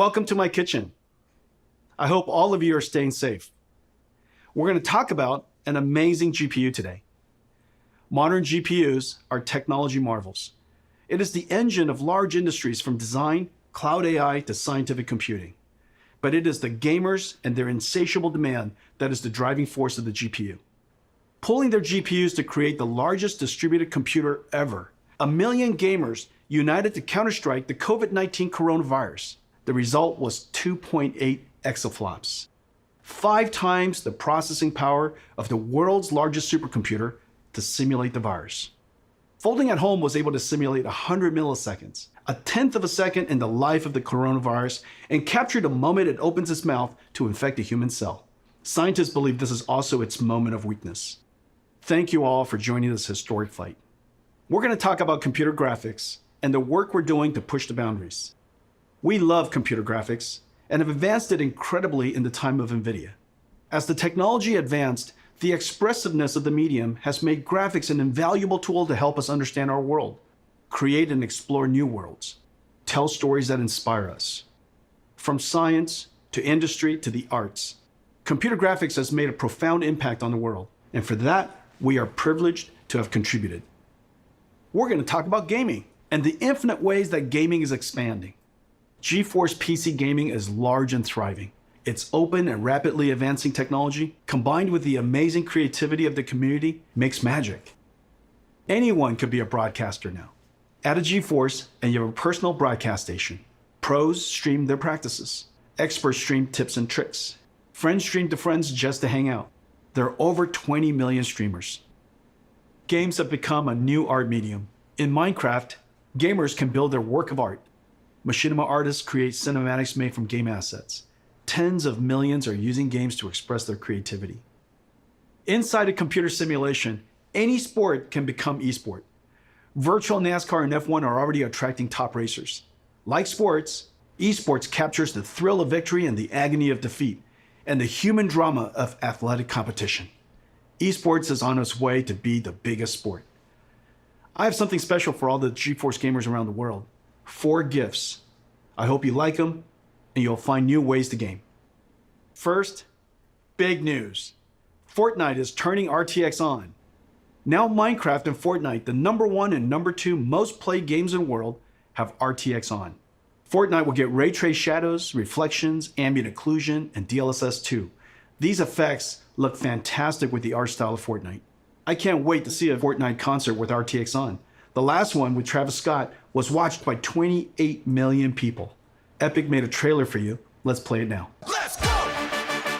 Welcome to my kitchen. I hope all of you are staying safe. We're going to talk about an amazing GPU today. Modern GPUs are technology marvels. It is the engine of large industries from design, cloud AI to scientific computing. But it is the gamers and their insatiable demand that is the driving force of the GPU. Pulling their GPUs to create the largest distributed computer ever. 1 million gamers united to counterstrike the COVID-19 coronavirus. The result was 2.8 exaflops, 5 times the processing power of the world's largest supercomputer to simulate the virus. Folding at Home was able to simulate 100 milliseconds, a tenth of a second in the life of the coronavirus, and capture the moment it opens its mouth to infect a human cell. Scientists believe this is also its moment of weakness. Thank you all for joining this historic fight. We're going to talk about computer graphics and the work we're doing to push the boundaries. We love computer graphics and have advanced it incredibly in the time of NVIDIA. As the technology advanced, the expressiveness of the medium has made graphics an invaluable tool to help us understand our world, create and explore new worlds, tell stories that inspire us. From science to industry to the arts, computer graphics has made a profound impact on the world, and for that, we are privileged to have contributed. We're going to talk about gaming and the infinite ways that gaming is expanding. GeForce PC gaming is large and thriving. Its open and rapidly advancing technology, combined with the amazing creativity of the community, makes magic. Anyone could be a broadcaster now. Add a GeForce and you have a personal broadcast station. Pros stream their practices. Experts stream tips and tricks. Friends stream to friends just to hang out. There are over 20 million streamers. Games have become a new art medium. In Minecraft, gamers can build their work of art. Machinima artists create cinematics made from game assets. Tens of millions are using games to express their creativity. Inside a computer simulation, any sport can become esport. Virtual NASCAR and F1 are already attracting top racers. Like sports, esports captures the thrill of victory and the agony of defeat, and the human drama of athletic competition. Esports is on its way to be the biggest sport. I have something special for all the GeForce gamers around the world. 4 gifts. I hope you like them, and you'll find new ways to game. First, big news. Fortnite is turning RTX on. Now Minecraft and Fortnite, the #1 and #2 most played games in the world, have RTX on. Fortnite will get ray trace shadows, reflections, ambient occlusion, and DLSS 2. These effects look fantastic with the art style of Fortnite. I can't wait to see a Fortnite concert with RTX on. The last one with Travis Scott was watched by 28 million people. Epic made a trailer for you. Let's play it now. Let's go! Let's go!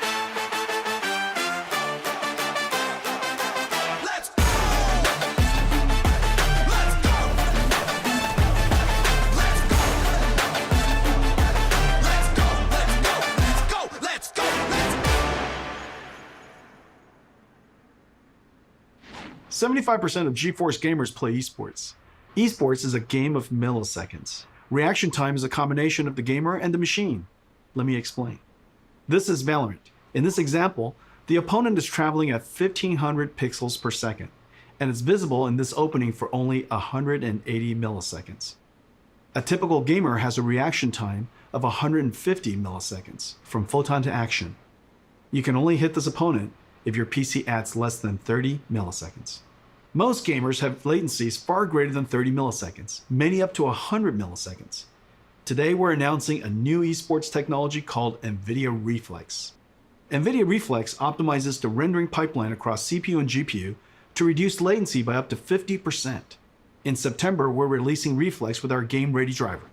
Let's go! Let's go! Let's go! Let's go! Let's go! Let's go! 75% of GeForce gamers play esports. Esports is a game of milliseconds. Reaction time is a combination of the gamer and the machine. Let me explain. This is Valorant. In this example, the opponent is traveling at 1500 pixels per second, and it's visible in this opening for only 180 milliseconds. A typical gamer has a reaction time of 150 milliseconds from photon to action. You can only hit this opponent if your PC adds less than 30 milliseconds. Most gamers have latencies far greater than 30 milliseconds, many up to 100 milliseconds. Today we're announcing a new esports technology called NVIDIA Reflex. NVIDIA Reflex optimizes the rendering pipeline across CPU and GPU to reduce latency by up to 50%. In September, we're releasing Reflex with our game-ready driver.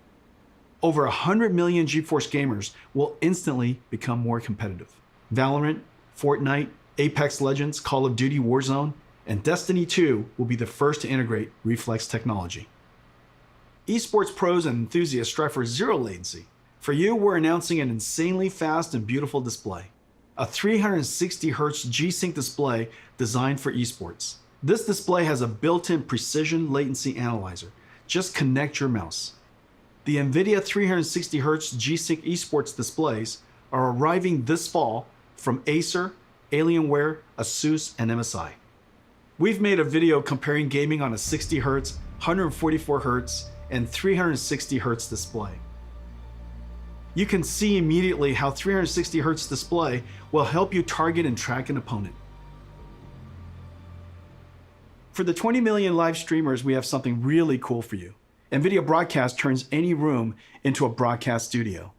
Over 100 million GeForce gamers will instantly become more competitive. Valorant, Fortnite, Apex Legends, Call of Duty Warzone, and Destiny 2 will be the first to integrate Reflex technology. Esports pros and enthusiasts strive for zero latency. For you, we're announcing an insanely fast and beautiful display. A 360Hz G-Sync display designed for esports. This display has a built-in precision latency analyzer. Just connect your mouse. The NVIDIA 360Hz G-Sync esports displays are arriving this fall from Acer, Alienware, ASUS, and MSI. We've made a video comparing gaming on a 60Hz, 144Hz, and 360Hz display. You can see immediately how 360 Hz display will help you target and track an opponent. For the 20 million live streamers, we have something really cool for you. NVIDIA Broadcast turns any room into a broadcast studio.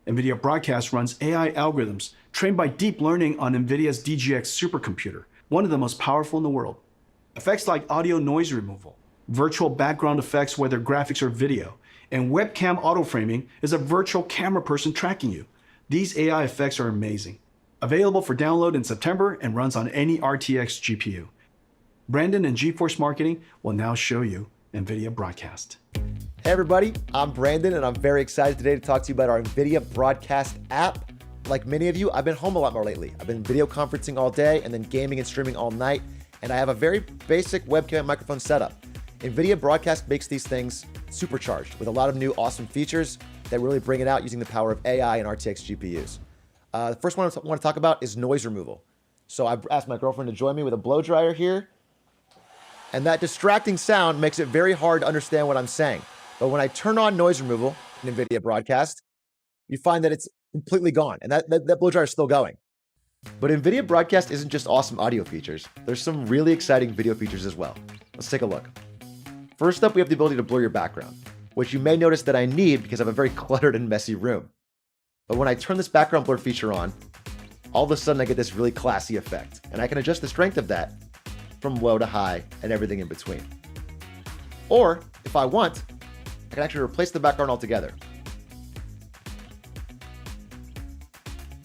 NVIDIA Broadcast runs AI algorithms trained by deep learning on NVIDIA's DGX supercomputer, one of the most powerful in the world. Effects like audio noise removal, virtual background effects whether graphics or video, and webcam auto-framing is a virtual camera person tracking you. These AI effects are amazing. Available for download in September and runs on any RTX GPU. Brandon and GeForce Marketing will now show you NVIDIA Broadcast. Hey everybody, I'm Brandon and I'm very excited today to talk to you about our NVIDIA Broadcast app. Like many of you, I've been home a lot more lately. I've been video conferencing all day and then gaming and streaming all night, and I have a very basic webcam and microphone setup. NVIDIA Broadcast makes these things supercharged with a lot of new awesome features that really bring it out using the power of AI and RTX GPUs. The first one I want to talk about is noise removal. So I've asked my girlfriend to join me with a blow dryer here, and that distracting sound makes it very hard to understand what I'm saying. But when I turn on noise removal in NVIDIA Broadcast, you find that it's completely gone, and that blow dryer is still going. But NVIDIA Broadcast isn't just awesome audio features. There's some really exciting video features as well. Let's take a look. First up, we have the ability to blur your background, which you may notice that I need because I have a very cluttered and messy room. But when I turn this background blur feature on, all of a sudden I get this really classy effect, and I can adjust the strength of that from low to high and everything in between. Or, if I want, I can actually replace the background altogether.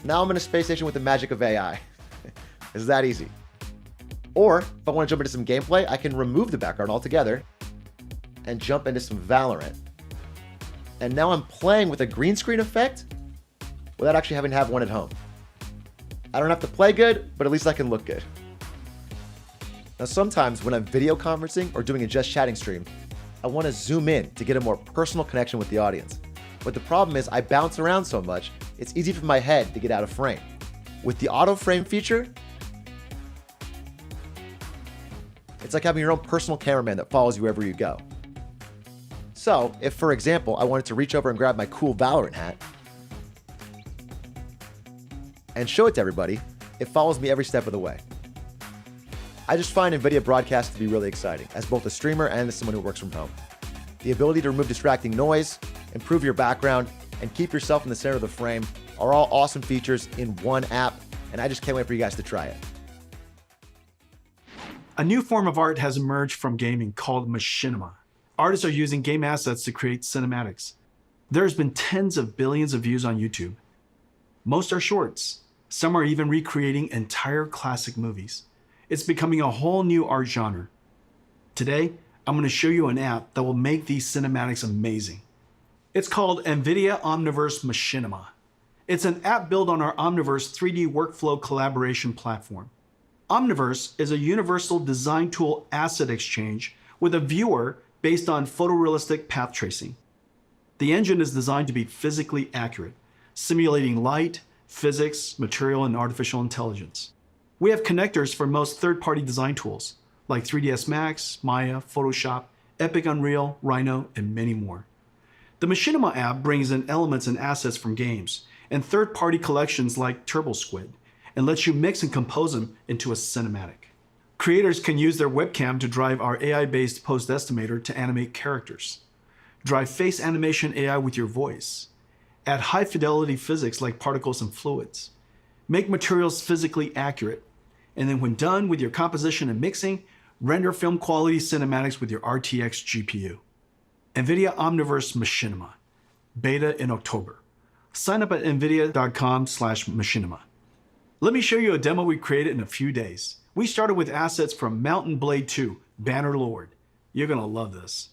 Now I'm in a space station with the magic of AI. It's that easy. Or, if I want to jump into some gameplay, I can remove the background altogether and jump into some Valorant. And now I'm playing with a green screen effect without actually having to have one at home. I don't have to play good, but at least I can look good. Now sometimes when I'm video conferencing or doing a just chatting stream, I want to zoom in to get a more personal connection with the audience. But the problem is I bounce around so much, it's easy for my head to get out of frame. With the auto frame feature, it's like having your own personal cameraman that follows you wherever you go. So if, for example, I wanted to reach over and grab my cool Valorant hat and show it to everybody, it follows me every step of the way. I just find NVIDIA Broadcast to be really exciting as both a streamer and as someone who works from home. The ability to remove distracting noise, improve your background, and keep yourself in the center of the frame are all awesome features in one app, and I just can't wait for you guys to try it. A new form of art has emerged from gaming called machinima. Artists are using game assets to create cinematics. There's been tens of billions of views on YouTube. Most are shorts. Some are even recreating entire classic movies. It's becoming a whole new art genre. Today, I'm going to show you an app that will make these cinematics amazing. It's called NVIDIA Omniverse Machinima. It's an app built on our Omniverse 3D workflow collaboration platform. Omniverse is a universal design tool asset exchange with a viewer based on photorealistic path tracing. The engine is designed to be physically accurate, simulating light, physics, material, and artificial intelligence. We have connectors for most third-party design tools, like 3ds Max, Maya, Photoshop, Epic Unreal, Rhino, and many more. The Machinima app brings in elements and assets from games and third-party collections like TurboSquid and lets you mix and compose them into a cinematic. Creators can use their webcam to drive our AI-based post estimator to animate characters, drive face animation AI with your voice, add high-fidelity physics like particles and fluids, make materials physically accurate, and then when done with your composition and mixing, render film quality cinematics with your RTX GPU. NVIDIA Omniverse Machinima, beta in October. Sign up at nvidia.com/machinima. Let me show you a demo we created in a few days. We started with assets from Mountain Blade 2, Banner Lord. You're gonna love this.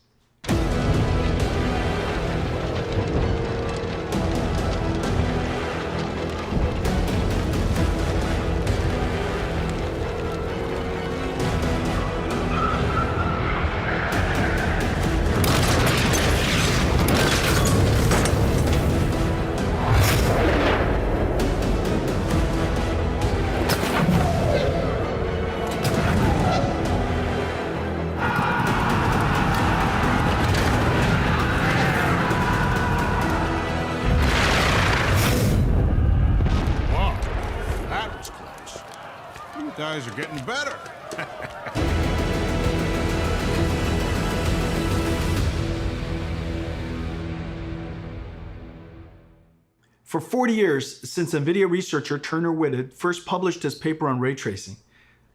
guys are getting better. For 40 years, since NVIDIA researcher Turner Whitted first published his paper on ray tracing,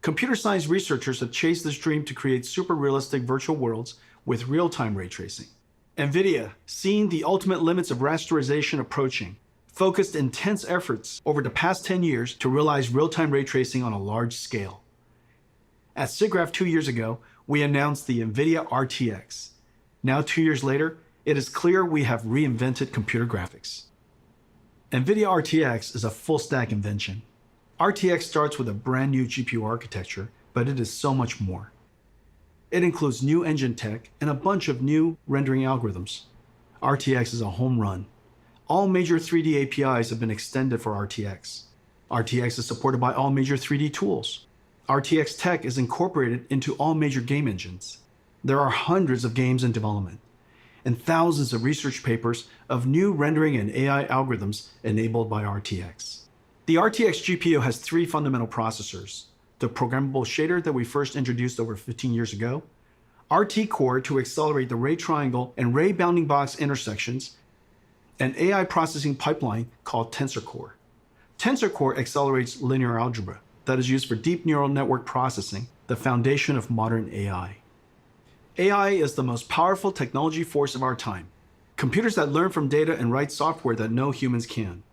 computer science researchers have chased this dream to create super realistic virtual worlds with real-time ray tracing. NVIDIA, seeing the ultimate limits of rasterization approaching, focused intense efforts over the past 10 years to realize real-time ray tracing on a large scale. At SIGGRAPH 2 years ago, we announced the NVIDIA RTX. Now 2 years later, it is clear we have reinvented computer graphics. NVIDIA RTX is a full-stack invention. RTX starts with a brand new GPU architecture, but it is so much more. It includes new engine tech and a bunch of new rendering algorithms. RTX is a home run. All major 3D APIs have been extended for RTX. RTX is supported by all major 3D tools. RTX tech is incorporated into all major game engines. There are hundreds of games in development and thousands of research papers of new rendering and AI algorithms enabled by RTX. The RTX GPU has 3 fundamental processors: the programmable shader that we first introduced over 15 years ago, RT Core to accelerate the ray triangle and ray bounding box intersections, an AI processing pipeline called Tensor Core. Tensor Core accelerates linear algebra that is used for deep neural network processing, the foundation of modern AI. AI is the most powerful technology force of our time. Computers that learn from data and write software that no humans can.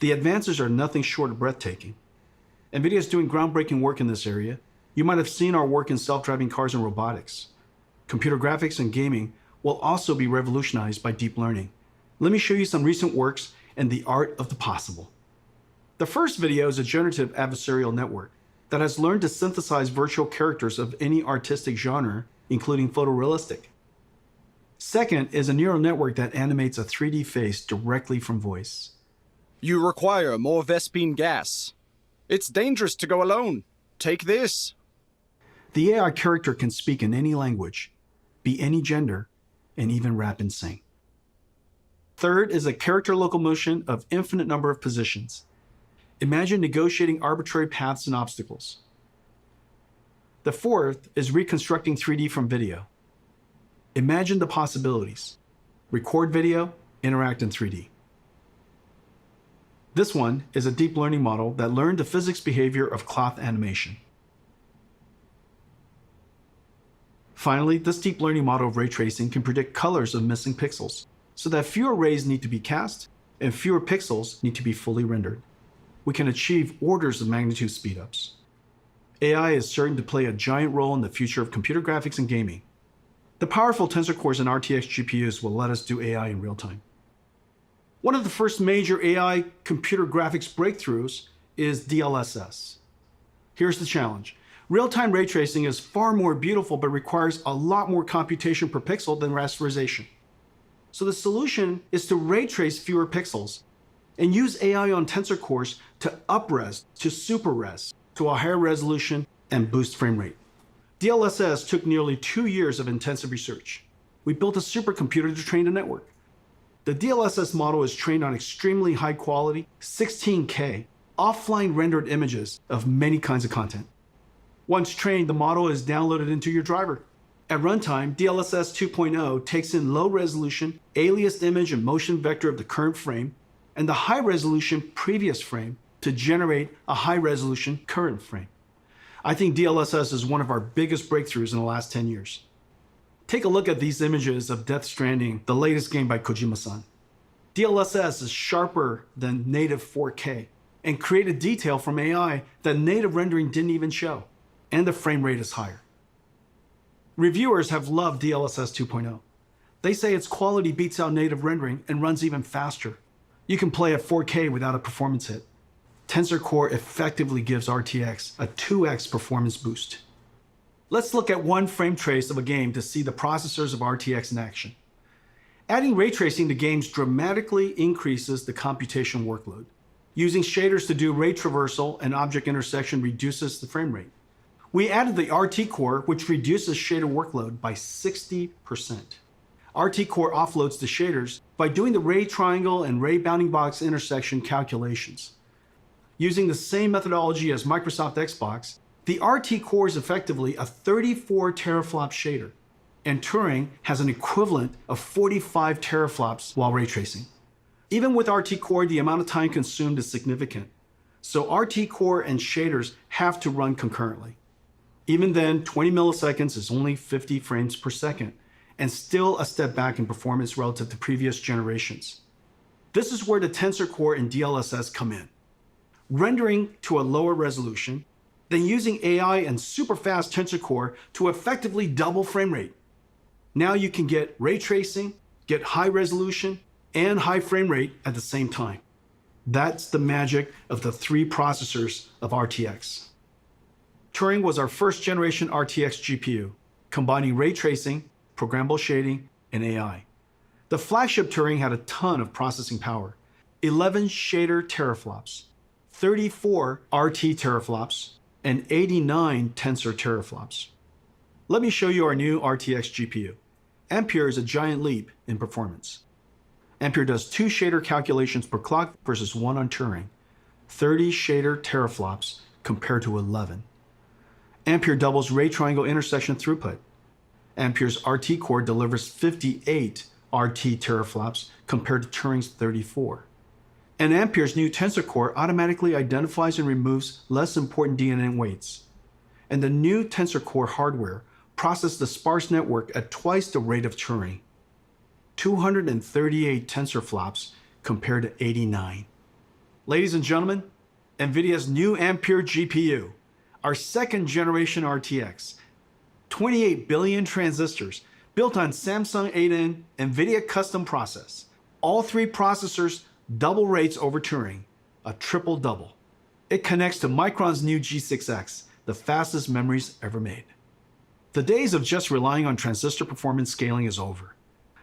The advances are nothing short of breathtaking. NVIDIA is doing groundbreaking work in this area. You might have seen our work in self-driving cars and robotics. Computer graphics and gaming will also be revolutionized by deep learning. Let me show you some recent works and the art of the possible. The first video is a generative adversarial network that has learned to synthesize virtual characters of any artistic genre, including photorealistic. Second is a neural network that animates a 3D face directly from voice. You require more Vespine gas. It's dangerous to go alone. Take this. The AI character can speak in any language, be any gender, and even rap and sing. Third is a character locomotion of infinite number of positions. Imagine negotiating arbitrary paths and obstacles. The fourth is reconstructing 3D from video. Imagine the possibilities. Record video, interact in 3D. This one is a deep learning model that learned the physics behavior of cloth animation. Finally, this deep learning model of ray tracing can predict colors of missing pixels, so that fewer rays need to be cast and fewer pixels need to be fully rendered. We can achieve orders of magnitude speedups. AI is certain to play a giant role in the future of computer graphics and gaming. The powerful Tensor Cores and RTX GPUs will let us do AI in real time. One of the first major AI computer graphics breakthroughs is DLSS. Here's the challenge. Real-time ray tracing is far more beautiful but requires a lot more computation per pixel than rasterization. So the solution is to ray trace fewer pixels and use AI on Tensor Cores to up-res to super-res to a higher resolution and boost frame rate. DLSS took nearly 2 years of intensive research. We built a supercomputer to train the network. The DLSS model is trained on extremely high quality, 16K, offline rendered images of many kinds of content. Once trained, the model is downloaded into your driver. At runtime, DLSS 2.0 takes in low resolution, aliased image and motion vector of the current frame, and the high resolution previous frame to generate a high resolution current frame. I think DLSS is one of our biggest breakthroughs in the last 10 years. Take a look at these images of Death Stranding, the latest game by Kojima-san. DLSS is sharper than native 4K and created detail from AI that native rendering didn't even show, and the frame rate is higher. Reviewers have loved DLSS 2.0. They say its quality beats out native rendering and runs even faster. You can play at 4K without a performance hit. Tensor Core effectively gives RTX a 2x performance boost. Let's look at one frame trace of a game to see the processors of RTX in action. Adding ray tracing to games dramatically increases the computation workload. Using shaders to do ray traversal and object intersection reduces the frame rate. We added the RT Core, which reduces shader workload by 60%. RT Core offloads the shaders by doing the ray triangle and ray bounding box intersection calculations. Using the same methodology as Microsoft Xbox, the RT Core is effectively a 34 teraflop shader, and Turing has an equivalent of 45 teraflops while ray tracing. Even with RT Core, the amount of time consumed is significant, so RT Core and shaders have to run concurrently. Even then, 20 milliseconds is only 50 frames per second, and still a step back in performance relative to previous generations. This is where the Tensor Core and DLSS come in. Rendering to a lower resolution, then using AI and super fast Tensor Core to effectively double frame rate. Now you can get ray tracing, get high resolution, and high frame rate at the same time. That's the magic of the three processors of RTX. Turing was our first generation RTX GPU, combining ray tracing, programmable shading, and AI. The flagship Turing had a ton of processing power, 11 shader teraflops, 34 RT teraflops, and 89 tensor teraflops. Let me show you our new RTX GPU. Ampere is a giant leap in performance. Ampere does 2 shader calculations per clock versus 1 on Turing, 30 shader teraflops compared to 11. Ampere doubles ray triangle intersection throughput. Ampere's RT Core delivers 58 RT teraflops compared to Turing's 34. And Ampere's new Tensor Core automatically identifies and removes less important DNA weights. And the new Tensor Core hardware processes the sparse network at twice the rate of Turing. 238 tensor flops compared to 89. Ladies and gentlemen, NVIDIA's new Ampere GPU, our second generation RTX, 28 billion transistors built on Samsung 8N NVIDIA custom process. All three processors double rates over Turing, a triple double. It connects to Micron's new G6X, the fastest memories ever made. The days of just relying on transistor performance scaling is over.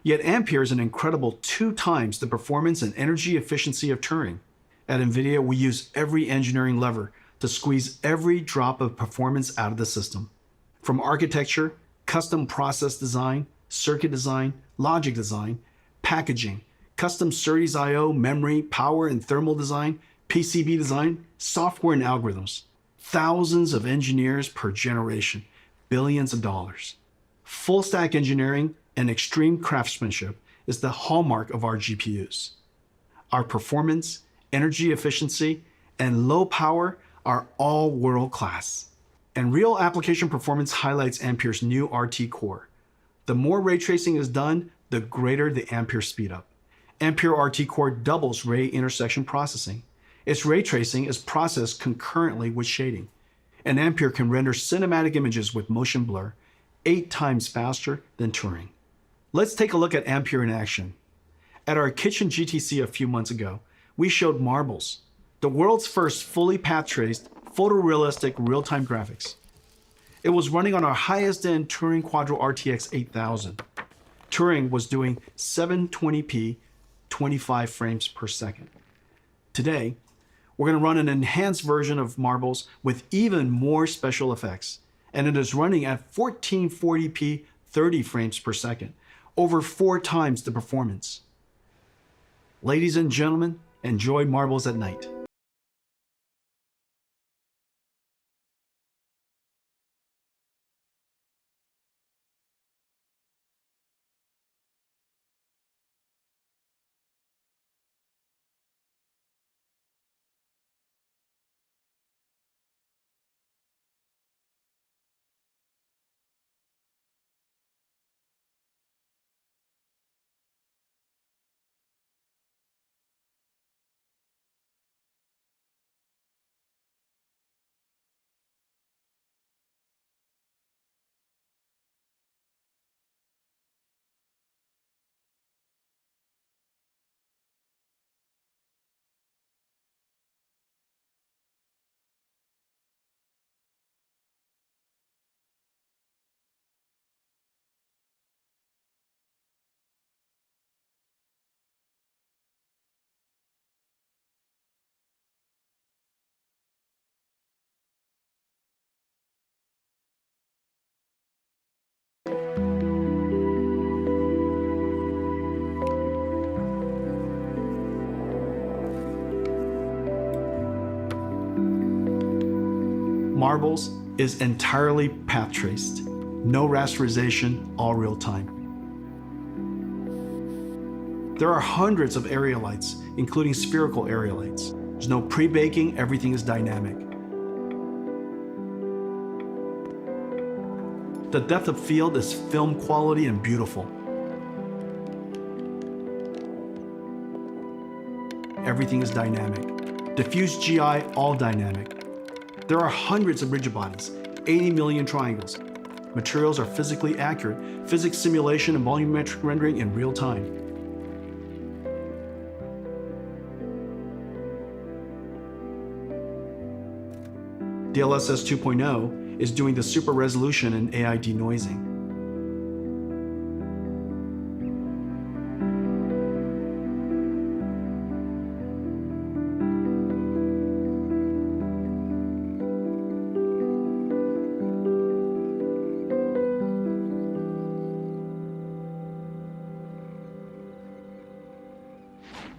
Yet Ampere is an incredible 2 times the performance and energy efficiency of Turing. At NVIDIA, we use every engineering lever to squeeze every drop of performance out of the system. From architecture, custom process design, circuit design, logic design, packaging, custom SerDes I/O, memory, power and thermal design, PCB design, software and algorithms. Thousands of engineers per generation, billions of dollars. Full stack engineering and extreme craftsmanship is the hallmark of our GPUs. Our performance, energy efficiency, and low power are all world-class. And real application performance highlights Ampere's new RT Core. The more ray tracing is done, the greater the Ampere speedup. Ampere RT Core doubles ray intersection processing. Its ray tracing is processed concurrently with shading. And Ampere can render cinematic images with motion blur 8 times faster than Turing. Let's take a look at Ampere in action. At our Kitchen GTC a few months ago, we showed Marbles, the world's first fully path-traced, photorealistic real-time graphics. It was running on our highest-end Turing Quadro RTX 8000. Turing was doing 720p, 25 frames per second. Today, we're going to run an enhanced version of Marbles with even more special effects, and it is running at 1440p, 30 frames per second, over 4 times the performance. Ladies and gentlemen, enjoy Marbles at night. Marbles is entirely path traced. No rasterization, all real time. There are hundreds of area lights, including spherical area lights. There's no pre-baking, everything is dynamic. The depth of field is film quality and beautiful. Everything is dynamic. Diffuse GI, all dynamic. There are hundreds of rigid bodies, 80 million triangles. Materials are physically accurate, physics simulation and volumetric rendering in real time. DLSS 2.0 is doing the super resolution and AI denoising.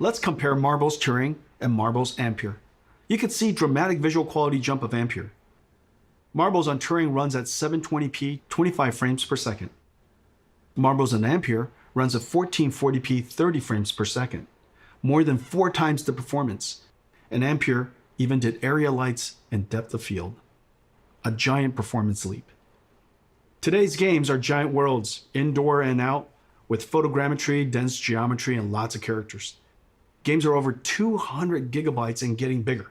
Let's compare Marbles Turing and Marbles Ampere. You can see dramatic visual quality jump of Ampere. Marbles on Turing runs at 720p 25 frames per second. Marbles on Ampere runs at 1440p 30 frames per second, more than 4 times the performance. And Ampere even did area lights and depth of field. A giant performance leap. Today's games are giant worlds, indoor and out, with photogrammetry, dense geometry, and lots of characters. Games are over 200 gigabytes and getting bigger.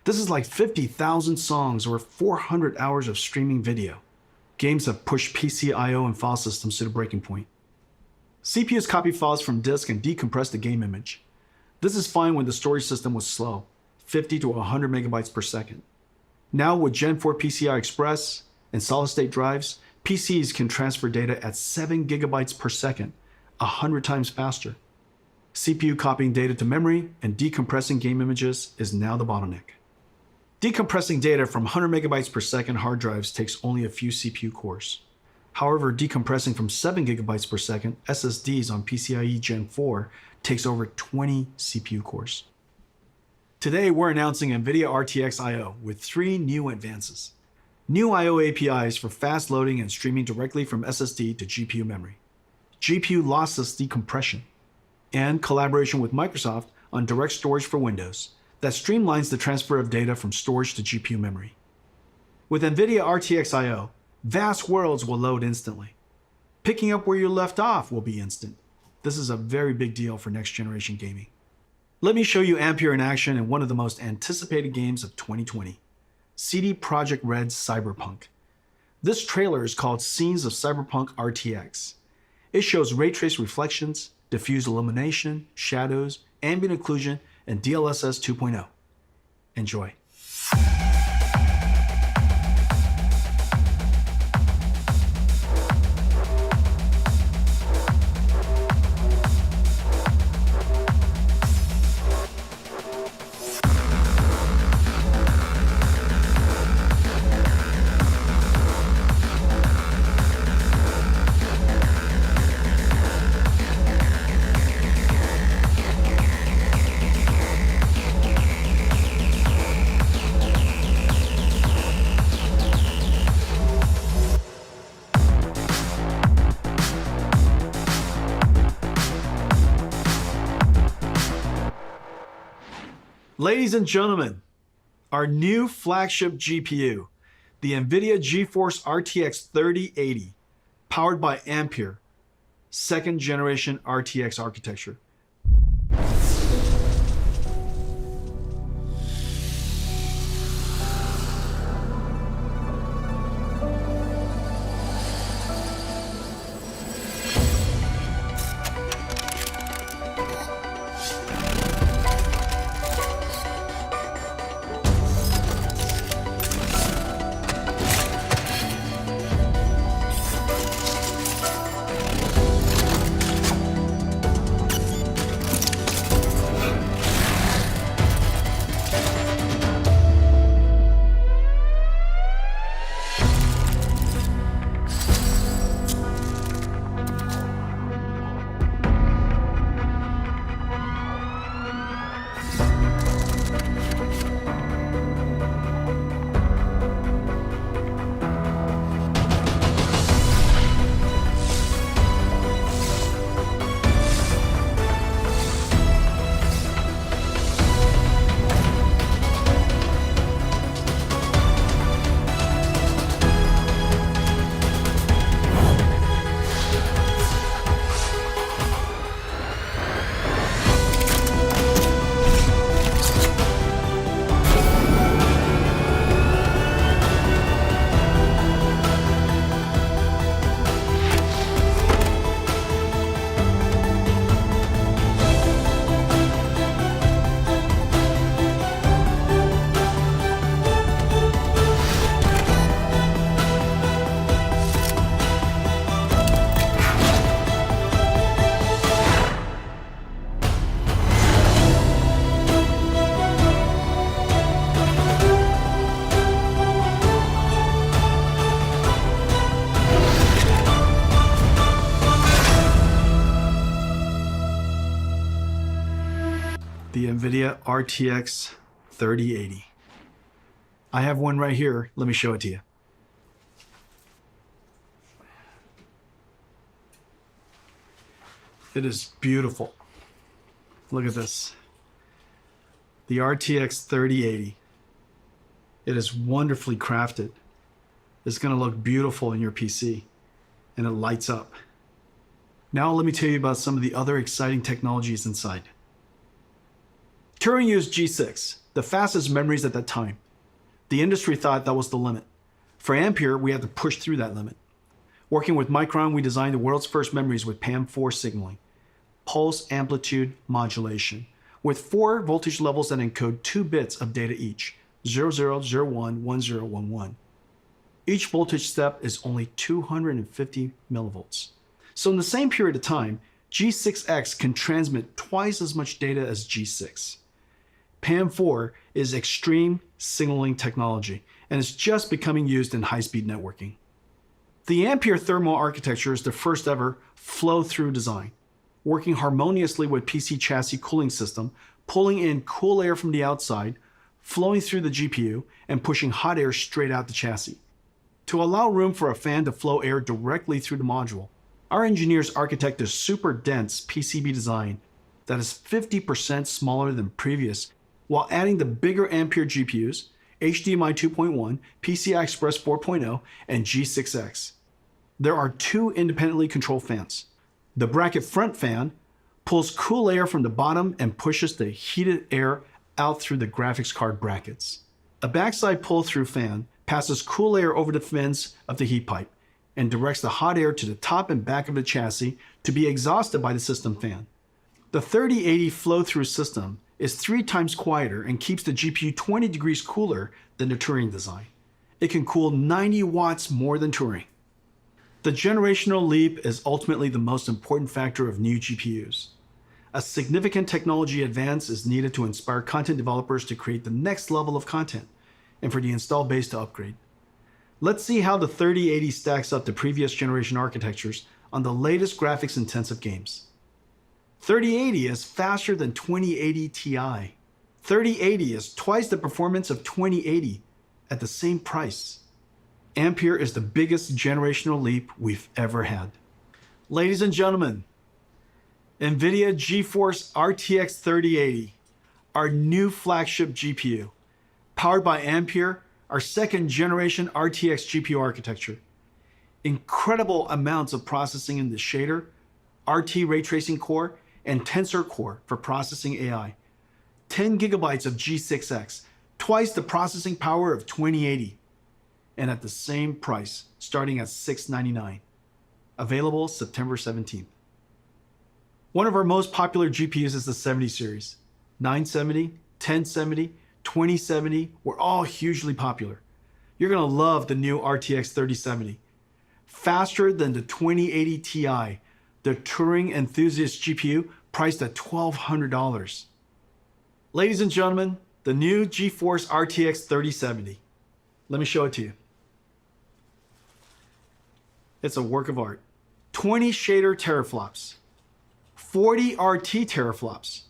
This is like 50,000 songs or 400 hours of streaming video. Games have pushed PC I/O and file systems to the breaking point. CPUs copy files from disk and decompress the game image. This is fine when the storage system was slow, 50 to 100 megabytes per second. Now with Gen 4 PCI Express and solid-state drives, PCs can transfer data at 7 gigabytes per second, 100 times faster. CPU copying data to memory and decompressing game images is now the bottleneck. Decompressing data from 100 megabytes per second hard drives takes only a few CPU cores. However, decompressing from 7 gigabytes per second SSDs on PCIe Gen 4 takes over 20 CPU cores. Today, we're announcing NVIDIA RTX I/O with 3 new advances. New I/O APIs for fast loading and streaming directly from SSD to GPU memory. GPU lossless decompression. And collaboration with Microsoft on direct storage for Windows that streamlines the transfer of data from storage to GPU memory. With NVIDIA RTX I/O, vast worlds will load instantly. Picking up where you left off will be instant. This is a very big deal for next generation gaming. Let me show you Ampere in action in one of the most anticipated games of 2020, CD Projekt Red's Cyberpunk. This trailer is called Scenes of Cyberpunk RTX. It shows ray trace reflections, diffuse illumination, shadows, ambient occlusion, and DLSS 2.0. Enjoy. Ladies and gentlemen, our new flagship GPU, the NVIDIA GeForce RTX 3080, powered by Ampere, 2nd generation RTX architecture. RTX 3080. I have one right here. Let me show it to you. It is beautiful. Look at this. The RTX 3080. It is wonderfully crafted. It's going to look beautiful in your PC, and it lights up. Now let me tell you about some of the other exciting technologies inside. Turing used G6, the fastest memories at that time. The industry thought that was the limit. For Ampere, we had to push through that limit. Working with Micron, we designed the world's first memories with PAM4 signaling, pulse amplitude modulation, with 4 voltage levels that encode 2 bits of data each, 0001, 1011. Each voltage step is only 250 millivolts. So in the same period of time, G6X can transmit twice as much data as G6. PAM4 is extreme signaling technology and is just becoming used in high-speed networking. The Ampere thermal architecture is the first ever flow-through design, working harmoniously with PC chassis cooling system, pulling in cool air from the outside, flowing through the GPU, and pushing hot air straight out the chassis. To allow room for a fan to flow air directly through the module, our engineers architect a super dense PCB design that is 50% smaller than previous, while adding the bigger Ampere GPUs, HDMI 2.1, PCI Express 4.0, and G6X. There are 2 independently controlled fans. The bracket front fan pulls cool air from the bottom and pushes the heated air out through the graphics card brackets. A backside pull-through fan passes cool air over the fins of the heat pipe and directs the hot air to the top and back of the chassis to be exhausted by the system fan. The 3080 flow-through system is 3 times quieter and keeps the GPU 20 degrees cooler than the Turing design. It can cool 90 watts more than Turing. The generational leap is ultimately the most important factor of new GPUs. A significant technology advance is needed to inspire content developers to create the next level of content and for the install base to upgrade. Let's see how the 3080 stacks up to previous generation architectures on the latest graphics-intensive games. 3080 is faster than 2080 Ti. 3080 is twice the performance of 2080 at the same price. Ampere is the biggest generational leap we've ever had. Ladies and gentlemen, NVIDIA GeForce RTX 3080, our new flagship GPU, powered by Ampere, our second generation RTX GPU architecture. Incredible amounts of processing in the shader, RT ray tracing core, and tensor core for processing AI. 10 gigabytes of G6X, twice the processing power of 2080, and at the same price, starting at $699. Available September 17th. One of our most popular GPUs is the 70 series. 970, 1070, 2070 were all hugely popular. You're gonna love the new RTX 3070. Faster than the 2080 Ti, the Turing enthusiast GPU priced at $1,200. Ladies and gentlemen, the new GeForce RTX 3070. Let me show it to you. It's a work of art. 20 shader teraflops, 40 RT teraflops,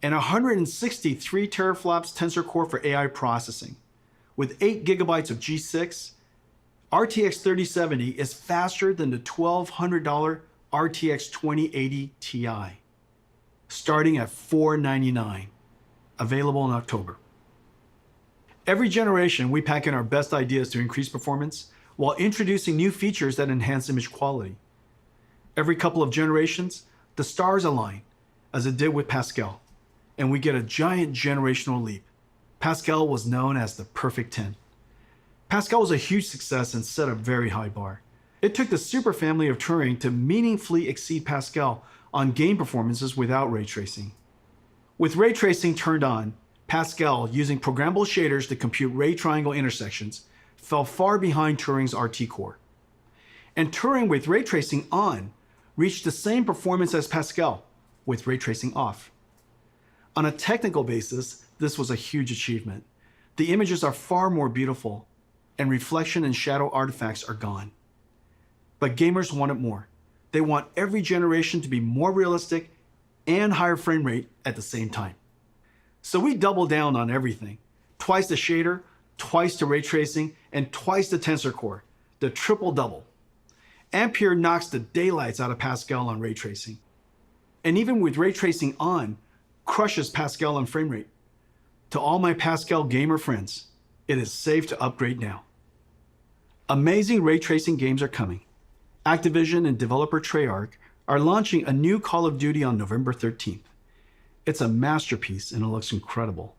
and 163 teraflops tensor core for AI processing. With 8 gigabytes of G6, RTX 3070 is faster than the $1,200 RTX 2080 Ti, starting at $499, available in October. Every generation, we pack in our best ideas to increase performance while introducing new features that enhance image quality. Every couple of generations, the stars align, as it did with Pascal, and we get a giant generational leap. Pascal was known as the perfect 10. Pascal was a huge success and set a very high bar. It took the super family of Turing to meaningfully exceed Pascal on game performances without ray tracing. With ray tracing turned on, Pascal, using programmable shaders to compute ray triangle intersections, fell far behind Turing's RT core. And Turing with ray tracing on reached the same performance as Pascal with ray tracing off. On a technical basis, this was a huge achievement. The images are far more beautiful, and reflection and shadow artifacts are gone. But gamers wanted more. They want every generation to be more realistic and higher frame rate at the same time. So we double down on everything. Twice the shader, twice the ray tracing, and twice the tensor core. The triple double. Ampere knocks the daylights out of Pascal on ray tracing. And even with ray tracing on, crushes Pascal on frame rate. To all my Pascal gamer friends, it is safe to upgrade now. Amazing ray tracing games are coming. Activision and developer Treyarch are launching a new Call of Duty on November 13th. It's a masterpiece and it looks incredible.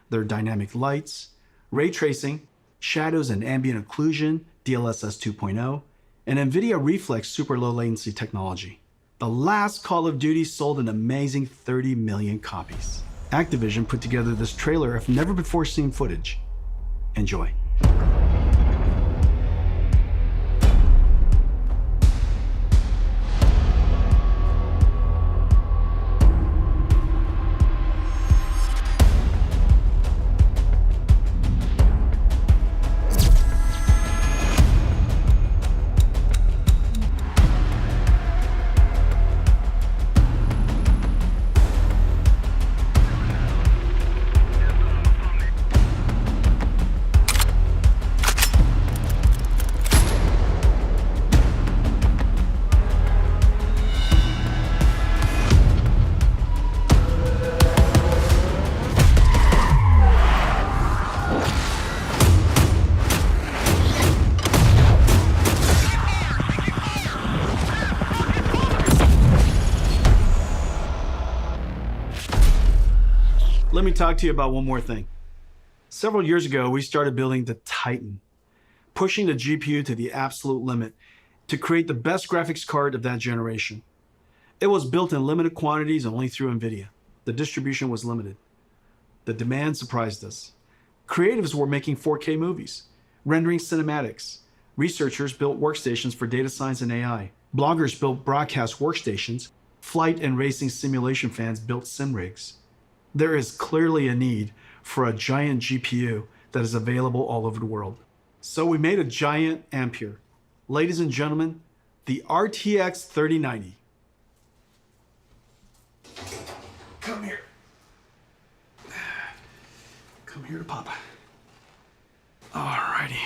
There are dynamic lights, ray tracing, shadows and ambient occlusion, DLSS 2.0, and NVIDIA Reflex super low latency technology. The last Call of Duty sold an amazing 30 million copies. Activision put together this trailer of never before seen footage. Enjoy. Let me talk to you about one more thing. Several years ago, we started building the Titan, pushing the GPU to the absolute limit to create the best graphics card of that generation. It was built in limited quantities only through NVIDIA. The distribution was limited. The demand surprised us. Creatives were making 4K movies, rendering cinematics. Researchers built workstations for data science and AI. Bloggers built broadcast workstations. Flight and racing simulation fans built sim rigs. There is clearly a need for a giant GPU that is available all over the world. So we made a giant Ampere. Ladies and gentlemen, the RTX 3090. Come here. Come here to Papa. Alrighty.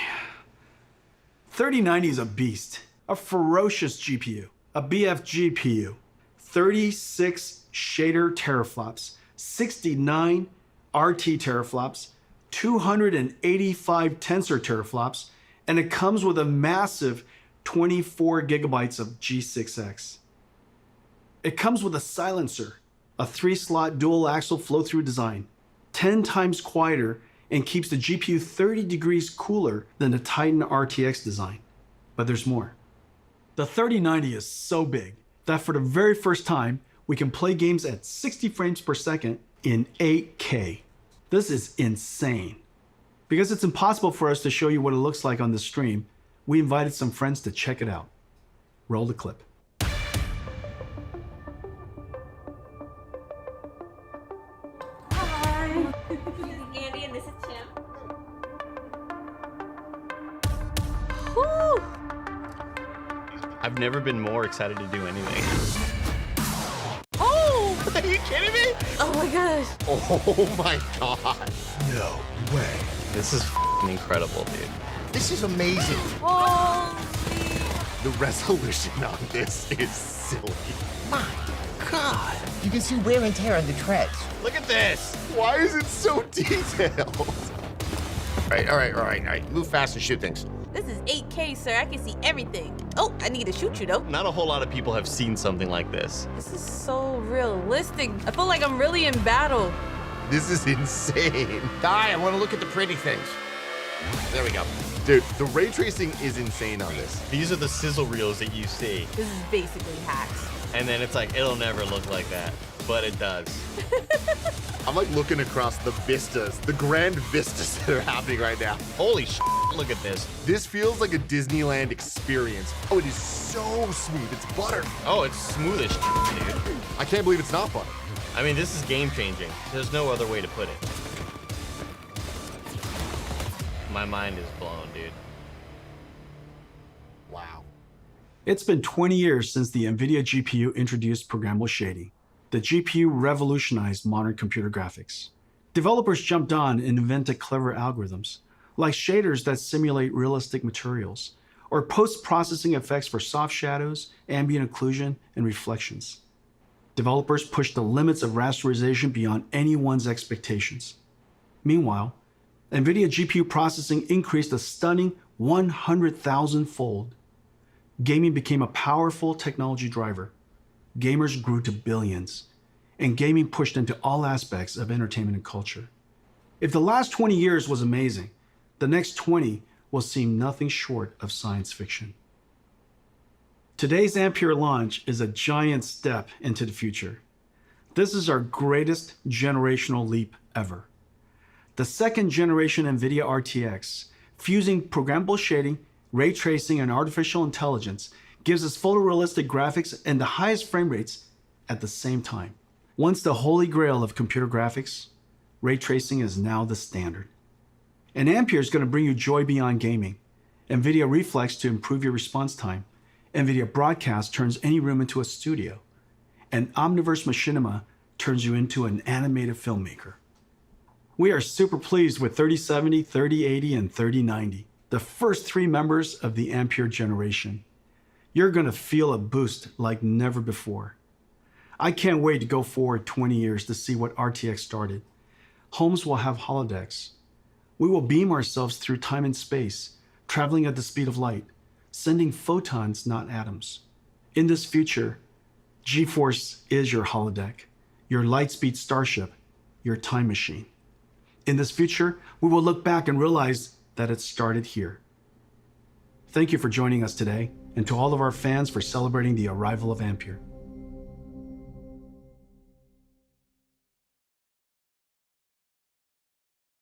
3090 is a beast, a ferocious GPU, a BF GPU, 36 shader teraflops, 69 RT teraflops, 285 tensor teraflops, and it comes with a massive 24 gigabytes of G6X. It comes with a silencer, a 3-slot dual axle flow-through design, 10 times quieter, and keeps the GPU 30 degrees cooler than the Titan RTX design. But there's more. The 3090 is so big that for the very first time, we can play games at 60 frames per second in 8K. This is insane. Because it's impossible for us to show you what it looks like on the stream, we invited some friends to check it out. Roll the clip. Hi. This is Andy and this is Tim. Woo! I've never been more excited to do anything. Oh! Are you kidding me? Oh my gosh. Oh my god. No way. This is f***ing incredible, dude. This is amazing. Holy. The resolution on this is silly. My god. You can see wear and tear on the treads. Look at this. Why is it so detailed? All right. Move fast and shoot things. This is 8K, sir. I can see everything. Oh, I need to shoot you though. Not a whole lot of people have seen something like this. This is so realistic. I feel like I'm really in battle. This is insane. I want to look at the pretty things. There we go. Dude, the ray tracing is insane on this. These are the sizzle reels that you see. This is basically hacks. And then it's like, it'll never look like that. But it does. I'm like looking across the vistas, the grand vistas that are happening right now. Holy shit, look at this. This feels like a Disneyland experience. Oh, it is so smooth. It's butter. Oh, it's smooth as shit, dude. I can't believe it's not butter. I mean, this is game changing. There's no other way to put it. My mind is blown, dude. Wow. It's been 20 years since the NVIDIA GPU introduced programmable shading. The GPU revolutionized modern computer graphics. Developers jumped on and invented clever algorithms, like shaders that simulate realistic materials, or post-processing effects for soft shadows, ambient occlusion, and reflections. Developers pushed the limits of rasterization beyond anyone's expectations. Meanwhile, NVIDIA GPU processing increased a stunning 100,000-fold. Gaming became a powerful technology driver. Gamers grew to billions, and gaming pushed into all aspects of entertainment and culture. If the last 20 years was amazing, the next 20 will seem nothing short of science fiction. Today's Ampere launch is a giant step into the future. This is our greatest generational leap ever. The second generation NVIDIA RTX, fusing programmable shading, ray tracing, and artificial intelligence, gives us photorealistic graphics and the highest frame rates at the same time. Once the holy grail of computer graphics, ray tracing is now the standard. And Ampere is going to bring you joy beyond gaming. NVIDIA Reflex to improve your response time. NVIDIA Broadcast turns any room into a studio. And Omniverse Machinima turns you into an animated filmmaker. We are super pleased with 3070, 3080, and 3090, the first 3 members of the Ampere generation. You're going to feel a boost like never before. I can't wait to go forward 20 years to see what RTX started. Homes will have holodecks. We will beam ourselves through time and space, traveling at the speed of light, sending photons, not atoms. In this future, GeForce is your holodeck, your lightspeed starship, your time machine. In this future, we will look back and realize that it started here. Thank you for joining us today, and to all of our fans for celebrating the arrival of Ampere.